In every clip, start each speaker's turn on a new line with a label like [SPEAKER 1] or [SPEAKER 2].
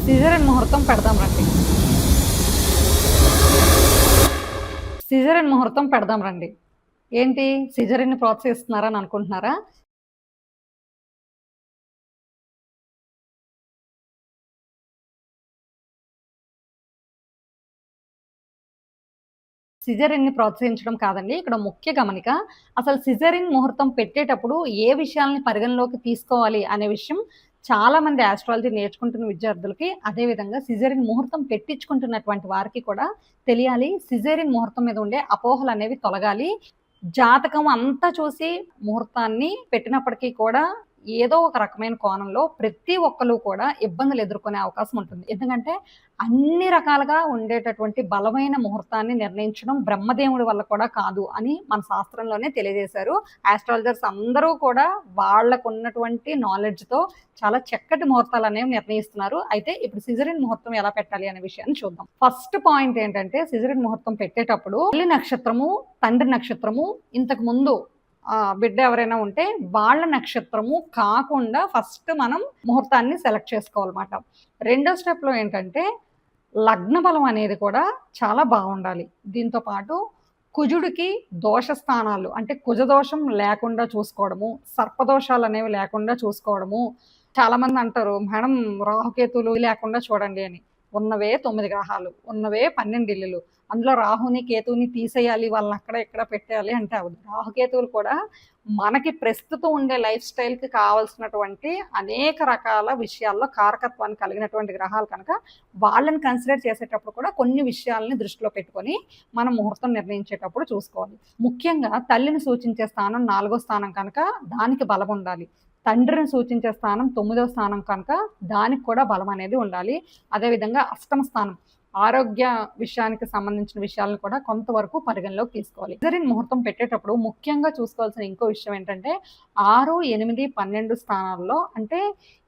[SPEAKER 1] Caesarean ముహూర్తం పెడదాం రండి. సిజేరియన్ ముహూర్తం పెడదాం రండి. ఏంటి సిజేరియన్‌ని ప్రోత్సహిస్తున్నారని అనుకుంటున్నారా? సిజేరియన్‌ని ప్రోత్సహించడం కాదండి. ఇక్కడ ముఖ్య గమనిక అసలు సిజేరియన్ ముహూర్తం పెట్టేటప్పుడు ఏ విషయాల్ని పరిగణలోకి తీసుకోవాలి అనే విషయం చాలామంది యాస్ట్రాలజీ నేర్చుకుంటున్న విద్యార్థులకి, అదే విధంగా సిజేరియన్ ముహూర్తం పెట్టించుకుంటున్నటువంటి వారికి కూడా తెలియాలి. సిజేరియన్ ముహూర్తం మీద ఉండే అపోహలనేవి తొలగాలి. జాతకం అంతా చూసి ముహూర్తాన్ని పెట్టినప్పటికీ కూడా ఏదో ఒక రకమైన కోణంలో ప్రతి ఒక్కళ్ళు కూడా ఇబ్బందులు ఎదుర్కొనే అవకాశం ఉంటుంది. ఎందుకంటే అన్ని రకాలుగా ఉండేటటువంటి బలమైన ముహూర్తాన్ని నిర్ణయించడం బ్రహ్మదేవుడి వల్ల కూడా కాదు అని మన శాస్త్రంలోనే తెలియజేశారు. ఆస్ట్రాలజర్స్ అందరూ కూడా వాళ్ళకున్నటువంటి నాలెడ్జ్‌తో చాలా చక్కటి ముహూర్తాలనేవి నిర్ణయిస్తున్నారు. అయితే ఇప్పుడు సిజేరియన్ ముహూర్తం ఎలా పెట్టాలి అనే విషయాన్ని చూద్దాం. ఫస్ట్ పాయింట్ ఏంటంటే సిజేరియన్ ముహూర్తం పెట్టేటప్పుడు తల్లి నక్షత్రము, తండ్రి నక్షత్రము ఇంతకు ముందు బిడ్డ ఎవరైనా ఉంటే వాళ్ళ నక్షత్రము కాకుండా ఫస్ట్ మనం ముహూర్తాన్ని సెలెక్ట్ చేసుకోవాలన్నమాట. రెండో స్టెప్‌లో ఏంటంటే లగ్న బలం అనేది కూడా చాలా బావుండాలి. దీంతో పాటు కుజుడికి దోష స్థానాలు అంటే కుజ దోషం లేకుండా చూసుకోవడము, సర్పదోషాలనేవి లేకుండా చూసుకోవడము. చాలామంది అంటారు, "మేడం రాహుకేతువులు లేకుండా చూడండి" అని. ఉన్నవే 9 గ్రహాలు, ఉన్నవే 12 ఇల్లులు. అందులో రాహుని, కేతువుని తీసేయాలి, వాళ్ళని అక్కడ ఇక్కడ పెట్టేయాలి అంటే అవ్వదు. రాహుకేతువులు కూడా మనకి ప్రస్తుతం ఉండే లైఫ్ స్టైల్‌కి కావాల్సినటువంటి అనేక రకాల విషయాల్లో కారకత్వాన్ని కలిగినటువంటి గ్రహాలు కనుక, వాళ్ళని కన్సిడర్ చేసేటప్పుడు కూడా కొన్ని విషయాల్ని దృష్టిలో పెట్టుకొని మనం ముహూర్తం నిర్ణయించేటప్పుడు చూసుకోవాలి. ముఖ్యంగా తల్లిని సూచించే స్థానం 4వ స్థానం కనుక దానికి బలం ఉండాలి. తండ్రిని సూచించే స్థానం 9వ స్థానం కనుక దానికి కూడా బలం అనేది ఉండాలి. అదేవిధంగా అష్టమ స్థానం ఆరోగ్య విషయానికి సంబంధించిన విషయాలను కూడా కొంతవరకు పరిగణలోకి తీసుకోవాలి. సిజేరియన్ ముహూర్తం పెట్టేటప్పుడు ముఖ్యంగా చూసుకోవాల్సిన ఇంకో విషయం ఏంటంటే 6, 8, 12 స్థానాల్లో అంటే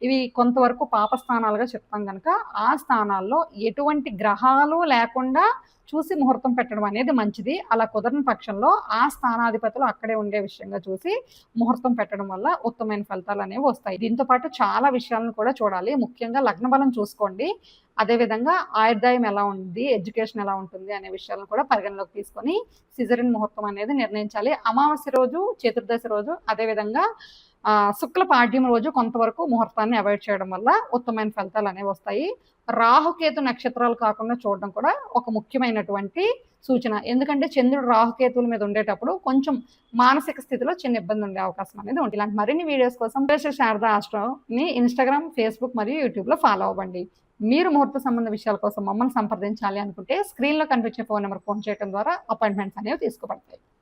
[SPEAKER 1] ఇవి కొంతవరకు పాప స్థానాలుగా చెప్తాం గనక ఆ స్థానాల్లో ఎటువంటి గ్రహాలు లేకుండా చూసి ముహూర్తం పెట్టడం అనేది మంచిది. అలా కుదరని పక్షంలో ఆ స్థానాధిపతులు అక్కడే ఉండే విషయంగా చూసి ముహూర్తం పెట్టడం వల్ల ఉత్తమమైన ఫలితాలనేవి వస్తాయి. దీంతో పాటు చాలా విషయాలను కూడా చూడాలి. ముఖ్యంగా లగ్న బలం చూసుకోండి. అదేవిధంగా ఆయుర్దాయం ఎలా ఉంది, ఎడ్యుకేషన్ ఎలా ఉంటుంది అనే విషయాలను కూడా పరిగణలోకి తీసుకొని సిజేరియన్ ముహూర్తం అనేది నిర్ణయించాలి. అమావాస్య రోజు, చతుర్దశి రోజు అదేవిధంగా శుక్ల పాడ్యం రోజు కొంతవరకు ముహూర్తాన్ని అవాయిడ్ చేయడం వల్ల ఉత్తమమైన ఫలితాలు అనేవి వస్తాయి. రాహుకేతు నక్షత్రాలు కాకుండా చూడడం కూడా ఒక ముఖ్యమైనటువంటి సూచన. ఎందుకంటే చంద్రుడు రాహుకేతువుల మీద ఉండేటప్పుడు కొంచెం మానసిక స్థితిలో చిన్న ఇబ్బంది ఉండే అవకాశం అనేది ఉంటుంది. ఇలాంటి మరిన్ని వీడియోస్ కోసం శారదా ఆస్ట్రోని ఇన్‌స్టాగ్రామ్, ఫేస్‌బుక్ మరియు యూట్యూబ్‌లో ఫాలో అవ్వండి. మీరు ముహూర్త సంబంధ విషయాల కోసం మమ్మల్ని సంప్రదించాలి అనుకుంటే స్క్రీన్‌లో కనిపించే ఫోన్ నెంబర్‌కి ఫోన్ చేయడం ద్వారా అపాయింట్మెంట్స్ అనేవి తీసుకోబడతాయి.